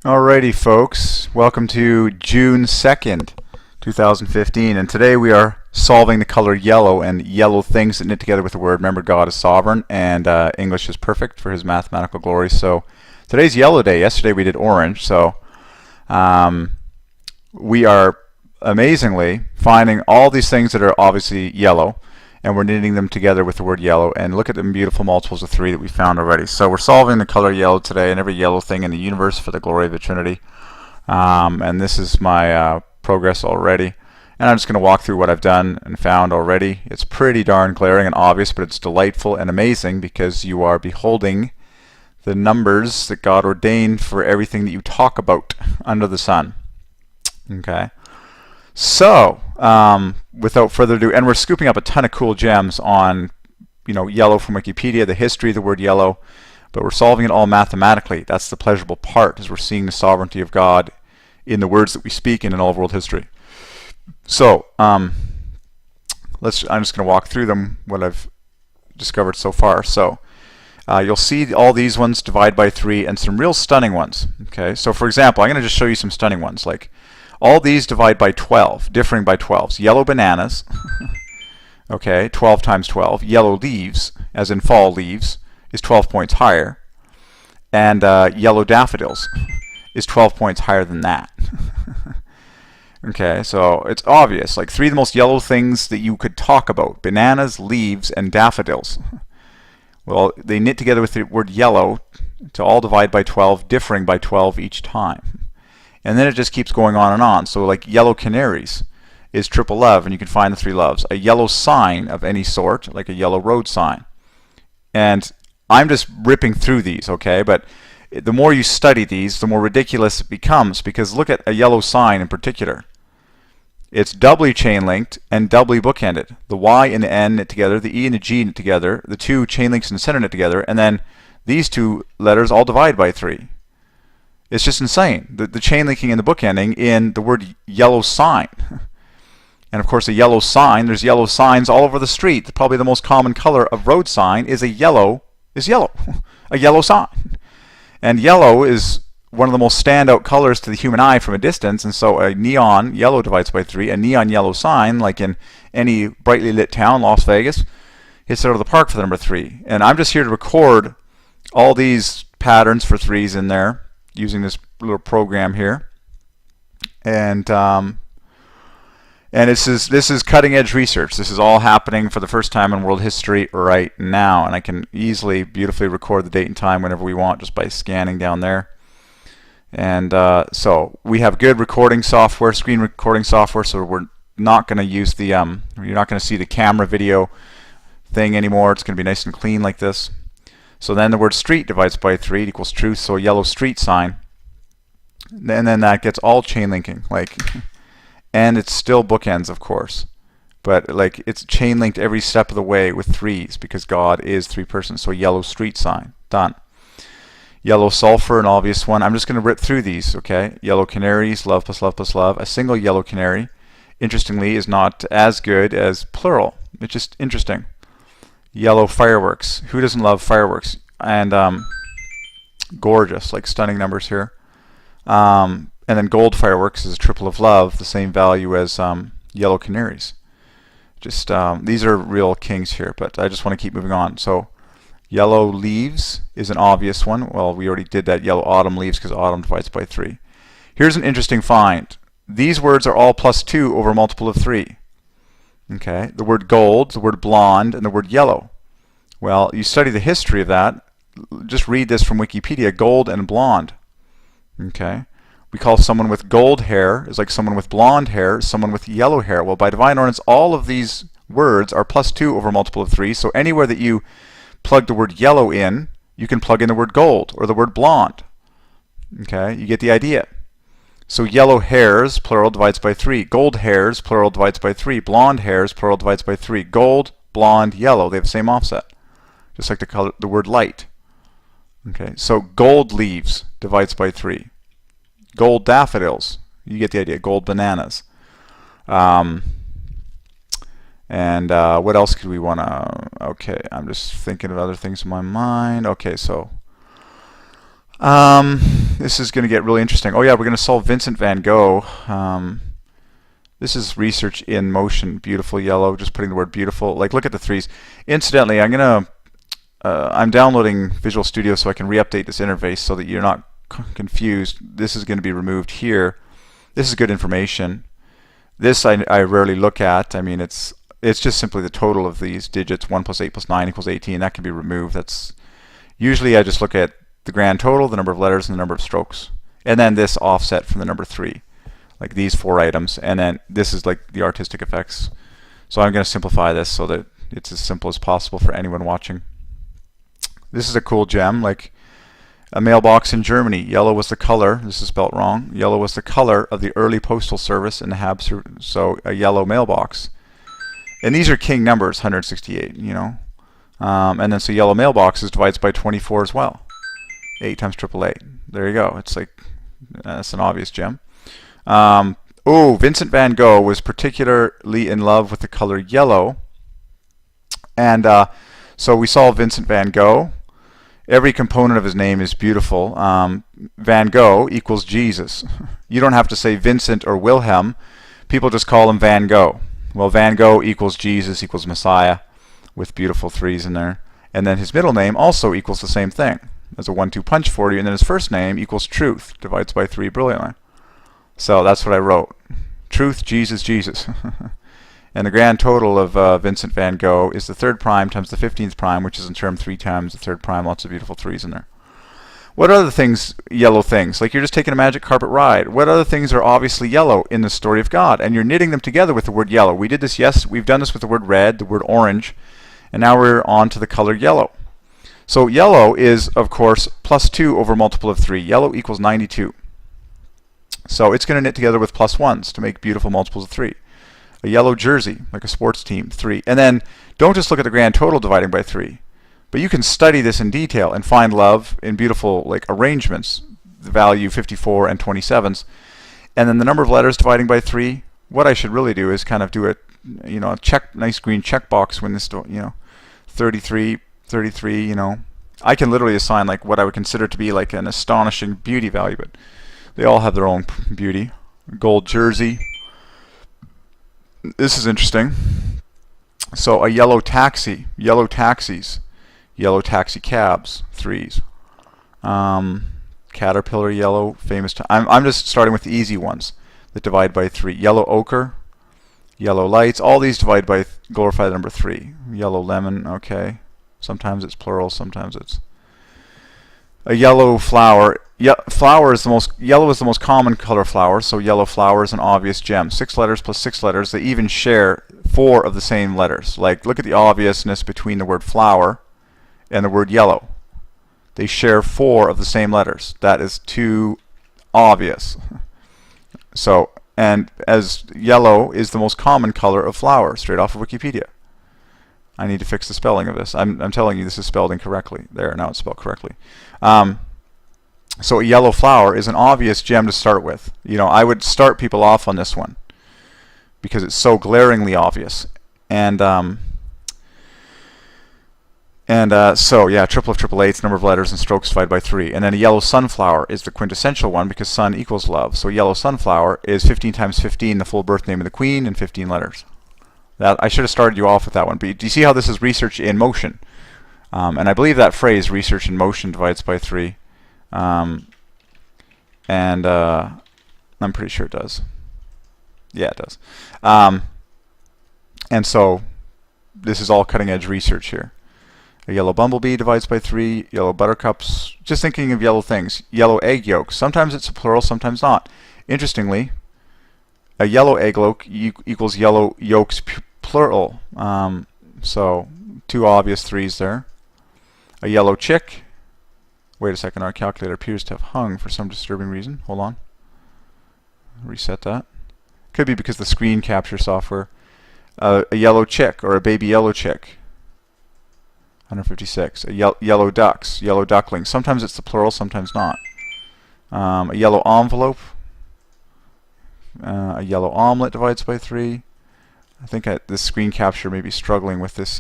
Alrighty, folks. Welcome to June 2nd, 2015. And today we are solving the color yellow and yellow things that knit together with the word. Remember, God is sovereign and English is perfect for his mathematical glory. So today's yellow day. Yesterday we did orange. So we are amazingly finding all these things that are obviously yellow, and we're knitting them together with the word yellow. And look at the beautiful multiples of 3 that we found already. So we're solving the color yellow today and every yellow thing in the universe for the glory of the Trinity. And this is my progress already. And I'm just going to walk through what I've done and found already. It's pretty darn glaring and obvious, but it's delightful and amazing because you are beholding the numbers that God ordained for everything that you talk about under the sun. Okay. So, without further ado, and we're scooping up a ton of cool gems on, yellow from Wikipedia, the history of the word yellow, but we're solving it all mathematically. That's the pleasurable part, is we're seeing the sovereignty of God in the words that we speak and in all of world history. So, I'm just going to walk through them, what I've discovered so far. So, you'll see all these ones divide by 3 and some real stunning ones. Okay, so for example, I'm going to just show you some stunning ones, like all these divide by 12, differing by 12s. Yellow bananas, okay, 12 times 12. Yellow leaves, as in fall leaves, is 12 points higher. And yellow daffodils is 12 points higher than that. Okay, so it's obvious. Like 3 of the most yellow things that you could talk about: bananas, leaves, and daffodils. Well, they knit together with the word yellow to all divide by 12, differing by 12 each time. And then it just keeps going on and on. So like yellow canaries is triple love, and you can find the 3 loves. A yellow sign of any sort, like a yellow road sign. And I'm just ripping through these, okay? But the more you study these, the more ridiculous it becomes, because look at a yellow sign in particular. It's doubly chain linked and doubly bookended. The Y and the N knit together, the E and the G knit together, the 2 chain links in the center knit together, and then these 2 letters all divide by 3. It's just insane. The chain linking and the bookending in the word yellow sign. And of course a yellow sign, there's yellow signs all over the street. Probably the most common color of road sign is yellow. A yellow sign. And yellow is one of the most standout colors to the human eye from a distance, and so a neon yellow divides by 3. A neon yellow sign, like in any brightly lit town, Las Vegas, hits it out of the park for the number 3. And I'm just here to record all these patterns for 3s in there, using this little program here, and this is cutting edge research. This is all happening for the first time in world history right now, and I can easily, beautifully record the date and time whenever we want just by scanning down there. And so we have good recording software, screen recording software, so we're not going to use the you're not going to see the camera video thing anymore. It's going to be nice and clean like this. So then the word street divides by 3, it equals truth, so a yellow street sign. And then that gets all chain linking, like, and it's still bookends, of course. But like it's chain linked every step of the way with 3s because God is 3 persons. So yellow street sign, done. Yellow sulfur, an obvious one. I'm just going to rip through these, okay? Yellow canaries, love plus love plus love. A single yellow canary, interestingly, is not as good as plural. It's just interesting. Yellow fireworks. Who doesn't love fireworks? And gorgeous, like stunning numbers here. And then gold fireworks is a triple of love, the same value as yellow canaries. Just these are real kings here, but I just want to keep moving on. So yellow leaves is an obvious one. Well, we already did that. Yellow autumn leaves because autumn divides by 3. Here's an interesting find. These words are all plus 2 over a multiple of 3. Okay, the word gold, the word blonde, and the word yellow. Well, you study the history of that. Just read this from Wikipedia, gold and blonde. Okay, we call someone with gold hair is like someone with blonde hair, someone with yellow hair. Well, by divine ordinance, all of these words are plus 2 over a multiple of 3. So anywhere that you plug the word yellow in, you can plug in the word gold or the word blonde. Okay, you get the idea. So yellow hairs, plural, divides by 3. Gold hairs, plural, divides by 3. Blonde hairs, plural, divides by 3. Gold, blonde, yellow, they have the same offset. Just like the word light. Okay, so gold leaves divides by 3. Gold daffodils, you get the idea. Gold bananas. And what else could we want to... Okay, I'm just thinking of other things in my mind. Okay, so This is going to get really interesting. Oh yeah, we're going to solve Vincent van Gogh. This is research in motion. Beautiful yellow. Just putting the word beautiful. Like, look at the threes. Incidentally, I'm downloading Visual Studio so I can re-update this interface so that you're not confused. This is going to be removed here. This is good information. This I rarely look at. I mean, it's just simply the total of these digits. 1 plus 8 plus 9 equals 18. That can be removed. That's usually I just look at the grand total, the number of letters, and the number of strokes, and then this offset from the number 3, like these 4 items, and then this is like the artistic effects. So I'm going to simplify this so that it's as simple as possible for anyone watching. This is a cool gem, like a mailbox in Germany. Yellow was the color. This is spelt wrong. Yellow was the color of the early postal service in the Habsburg. So a yellow mailbox, and these are king numbers, 168. You know, and then so yellow mailbox is divides by 24 as well. 8 times 888. There you go. It's like that's an obvious gem. Oh, Vincent van Gogh was particularly in love with the color yellow, and so we saw Vincent van Gogh. Every component of his name is beautiful. Van Gogh equals Jesus. You don't have to say Vincent or Wilhelm. People just call him Van Gogh. Well, Van Gogh equals Jesus equals Messiah, with beautiful 3s in there. And then his middle name also equals the same thing. There's a 1-2 punch for you. And then his first name equals truth, divides by 3 brilliantly. So that's what I wrote. Truth, Jesus, Jesus. And the grand total of Vincent van Gogh is the 3rd prime times the 15th prime, which is in term 3 times the 3rd prime. Lots of beautiful 3s in there. What other things, yellow things? Like you're just taking a magic carpet ride. What other things are obviously yellow in the story of God? And you're knitting them together with the word yellow. We did this, yes, we've done this with the word red, the word orange, and now we're on to the color yellow. So yellow is, of course, plus 2 over multiple of 3. Yellow equals 92. So it's going to knit together with plus 1s to make beautiful multiples of 3. A yellow jersey, like a sports team, 3. And then don't just look at the grand total dividing by 3, but you can study this in detail and find love in beautiful like arrangements, the value 54 and 27s. And then the number of letters dividing by 3, what I should really do is kind of do it, you know, a nice green checkbox when this, you know, 33, 33, you know. I can literally assign like what I would consider to be like an astonishing beauty value, but they all have their own beauty. Gold jersey. This is interesting. So a yellow taxi, yellow taxis, yellow taxi cabs, 3s. Caterpillar yellow, famous. I'm just starting with the easy ones that divide by 3. Yellow ochre, yellow lights. All these divide by glorify the number 3. Yellow lemon. Okay. Sometimes it's plural. Sometimes it's a yellow flower. Flower is the most yellow is the most common color flower, so yellow flower is an obvious gem. 6 letters plus 6 letters. They even share 4 of the same letters. Like, look at the obviousness between the word flower and the word yellow. They share 4 of the same letters. That is too obvious. So, and as yellow is the most common color of flower, straight off of Wikipedia. I need to fix the spelling of this. I'm telling you this is spelled incorrectly. There, now it's spelled correctly. So a yellow flower is an obvious gem to start with. You know, I would start people off on this one because it's so glaringly obvious. And so yeah, triple of triple eights, number of letters and strokes divided by 3. And then a yellow sunflower is the quintessential one because sun equals love. So yellow sunflower is 15 times 15, the full birth name of the queen, and 15 letters. That I should have started you off with that one. But do you see how this is research in motion? And I believe that phrase, research in motion, divides by 3. I'm pretty sure it does. Yeah, it does. And so this is all cutting edge research here. A yellow bumblebee divides by 3. Yellow buttercups. Just thinking of yellow things. Yellow egg yolks. Sometimes it's a plural, sometimes not. Interestingly, a yellow egg yolk equals yellow yolks plural. So 2 obvious 3s there. A yellow chick. Wait a second, our calculator appears to have hung for some disturbing reason. Hold on. Reset that. Could be because the screen capture software. A yellow chick or a baby yellow chick. 156. Yellow ducks, yellow ducklings. Sometimes it's the plural, sometimes not. A yellow envelope. A yellow omelet divides by 3. I think this screen capture may be struggling with this.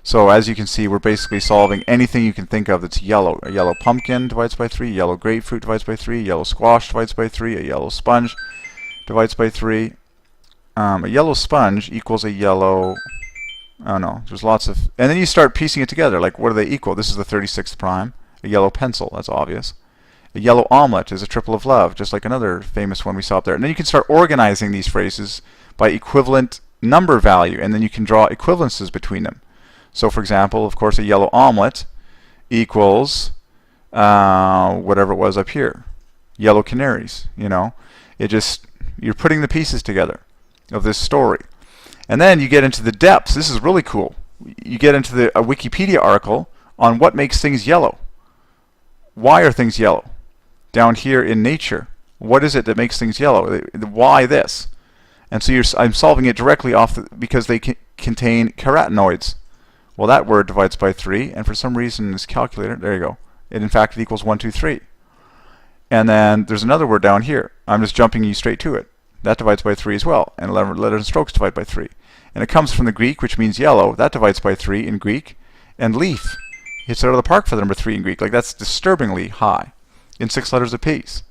So as you can see, we're basically solving anything you can think of that's yellow. A yellow pumpkin divides by 3, yellow grapefruit divides by 3, yellow squash divides by 3, a yellow sponge divides by 3. A yellow sponge equals a yellow... Oh no, there's lots of... And then you start piecing it together, like what do they equal? This is the 36th prime. A yellow pencil, that's obvious. A yellow omelet is a triple of love, just like another famous one we saw up there. And then you can start organizing these phrases by equivalent number value, and then you can draw equivalences between them. So for example, of course, a yellow omelet equals whatever it was up here. Yellow canaries, you know. You're putting the pieces together of this story. And then you get into the depths. This is really cool. You get into a Wikipedia article on what makes things yellow. Why are things yellow? Down here in nature, what is it that makes things yellow? Why this? And so I'm solving it directly because they contain carotenoids. Well, that word divides by 3, and for some reason this calculator, there you go. In fact, it equals 1, 2, 3. And then there's another word down here. I'm just jumping you straight to it. That divides by 3 as well, and letters and strokes divide by 3. And it comes from the Greek, which means yellow. That divides by 3 in Greek. And leaf hits out of the park for the number 3 in Greek. Like, that's disturbingly high in 6 letters apiece.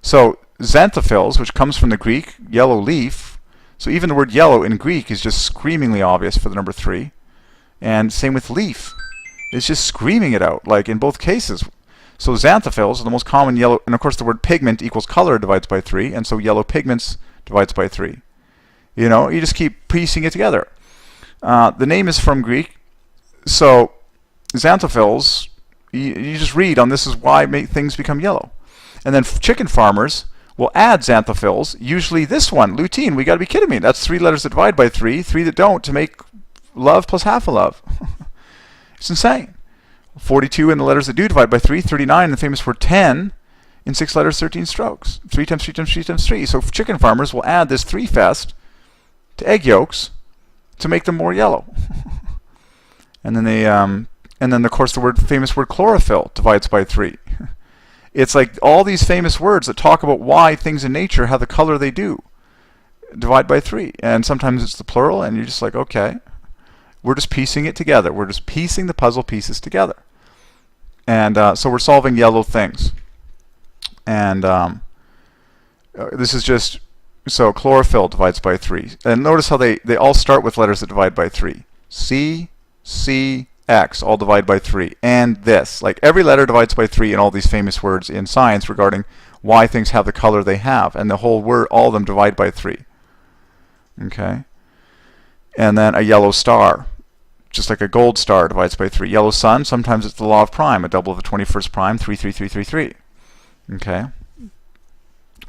So xanthophylls, which comes from the Greek, yellow leaf. So even the word yellow in Greek is just screamingly obvious for the number 3. And same with leaf. It's just screaming it out, like in both cases. So xanthophylls are the most common yellow, and of course the word pigment equals color divides by 3, and so yellow pigments divides by 3. You know, you just keep piecing it together. The name is from Greek, so xanthophylls, you just read on this is why things become yellow. And then chicken farmers will add xanthophylls, usually this one, lutein. We got to be kidding me. That's 3 letters that divide by 3, 3 that don't, to make love plus half a love. It's insane. 42 in the letters that do divide by 3, 39 in the famous word 10 in 6 letters, 13 strokes. 3 times 3 times 3 times 3. So chicken farmers will add this 3 fest to egg yolks to make them more yellow. And then of course the famous word chlorophyll divides by 3. It's like all these famous words that talk about why things in nature have the color they do divide by 3. And sometimes it's the plural, and you're just like, okay. We're just piecing it together. We're just piecing the puzzle pieces together. And so we're solving yellow things. And this is just, so chlorophyll divides by 3. And notice how they all start with letters that divide by 3. C, C, X, all divide by 3. And this. Like every letter divides by 3 in all these famous words in science regarding why things have the color they have. And the whole word, all of them divide by 3. Okay? And then a yellow star. Just like a gold star divides by 3. Yellow sun, sometimes it's the law of prime, a double of the 21st prime, 3, 3, 3, 3, 3. Okay?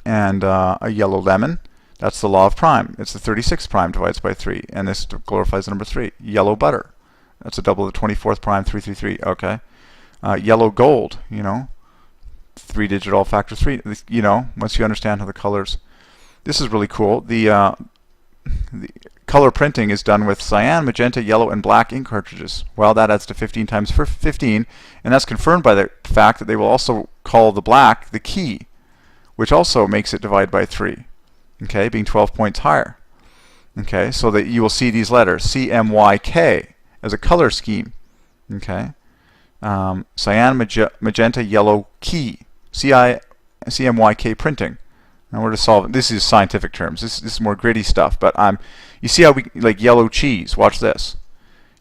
And a yellow lemon, that's the law of prime. It's the 36th prime divides by 3, and this glorifies the number 3. Yellow butter, that's a double of the 24th prime, 3, 3, 3. Okay? Yellow gold, you know, 3-digit all factor 3. You know, once you understand how the colors. This is really cool. The color printing is done with cyan, magenta, yellow, and black ink cartridges. Well, that adds to 15 times 15, and that's confirmed by the fact that they will also call the black the key, which also makes it divide by 3, okay, being 12 points higher. Okay, so that you will see these letters, CMYK, as a color scheme. Okay, cyan, magenta, yellow, key, CMYK printing. Now we're just solving. This is scientific terms. This is more gritty stuff. But you see how we like yellow cheese. Watch this.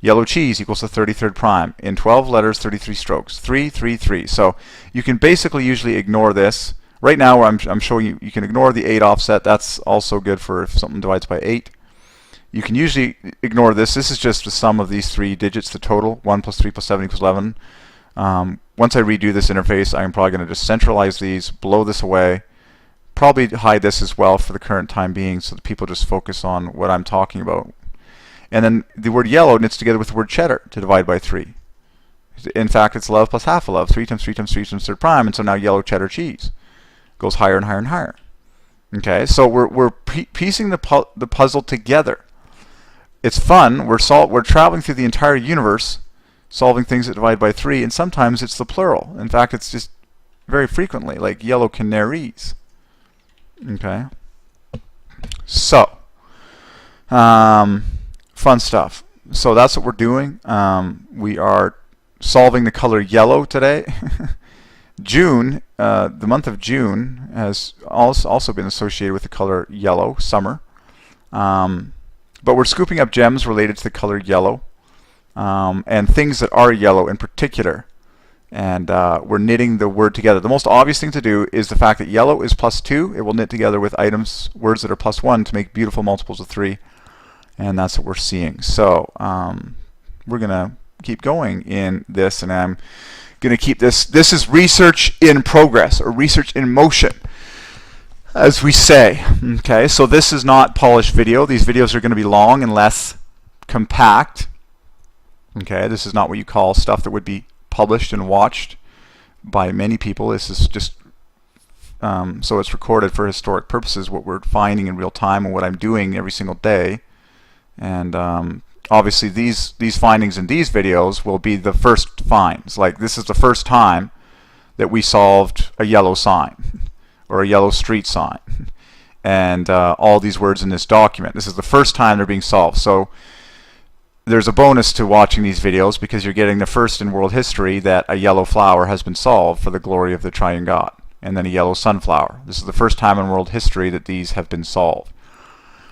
Yellow cheese equals the 33rd prime in 12 letters, 33 strokes. 3, 3, 3. So you can basically usually ignore this. Right now, I'm showing you. You can ignore the 8 offset. That's also good for if something divides by 8. You can usually ignore this. This is just the sum of these 3 digits, the total. 1 plus 3 plus 7 equals 11. Once I redo this interface, I'm probably going to just centralize these, blow this away. Probably hide this as well for the current time being so that people just focus on what I'm talking about. And then the word yellow knits together with the word cheddar to divide by 3. In fact, it's love plus half a love, 3 times 3 times 3 times 3rd prime, and so now yellow cheddar cheese goes higher and higher and higher. Okay, so we're piecing the puzzle together. It's fun. We're traveling through the entire universe, solving things that divide by 3, and sometimes it's the plural. In fact, it's just very frequently, like yellow canaries. Okay, so fun stuff. So that's what we're doing. We are solving the color yellow today. June, the month of June, has also been associated with the color yellow, summer. But we're scooping up gems related to the color yellow, and things that are yellow in particular. And we're knitting the word together. The most obvious thing to do is the fact that yellow is +2. It will knit together with items, words that are +1 to make beautiful multiples of 3. And that's what we're seeing. So we're going to keep going in this, and I'm going to keep this. This is research in progress, or research in motion, as we say. Okay, so this is not polished video. These videos are going to be long and less compact. Okay, this is not what you call stuff that would be published and watched by many people. This is just so it's recorded for historic purposes, what we're finding in real time and what I'm doing every single day. And obviously these findings in these videos will be the first finds. Like, this is the first time that we solved a yellow sign or a yellow street sign, and all these words in this document. This is the first time they're being solved. So there's a bonus to watching these videos, because you're getting the first in world history that a yellow flower has been solved for the glory of the Triune God, and then a yellow sunflower. This is the first time in world history that these have been solved.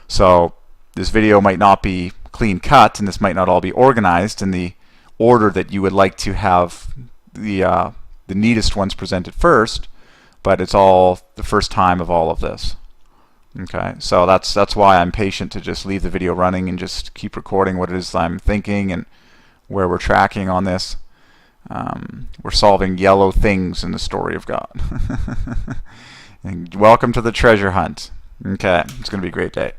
So this video might not be clean cut, and this might not all be organized in the order that you would like to have the neatest ones presented first, but it's all the first time of all of this. Okay, so that's why I'm patient to just leave the video running and just keep recording what it is I'm thinking and where we're tracking on this. We're solving yellow things in the story of God. And welcome to the treasure hunt. Okay, it's going to be a great day.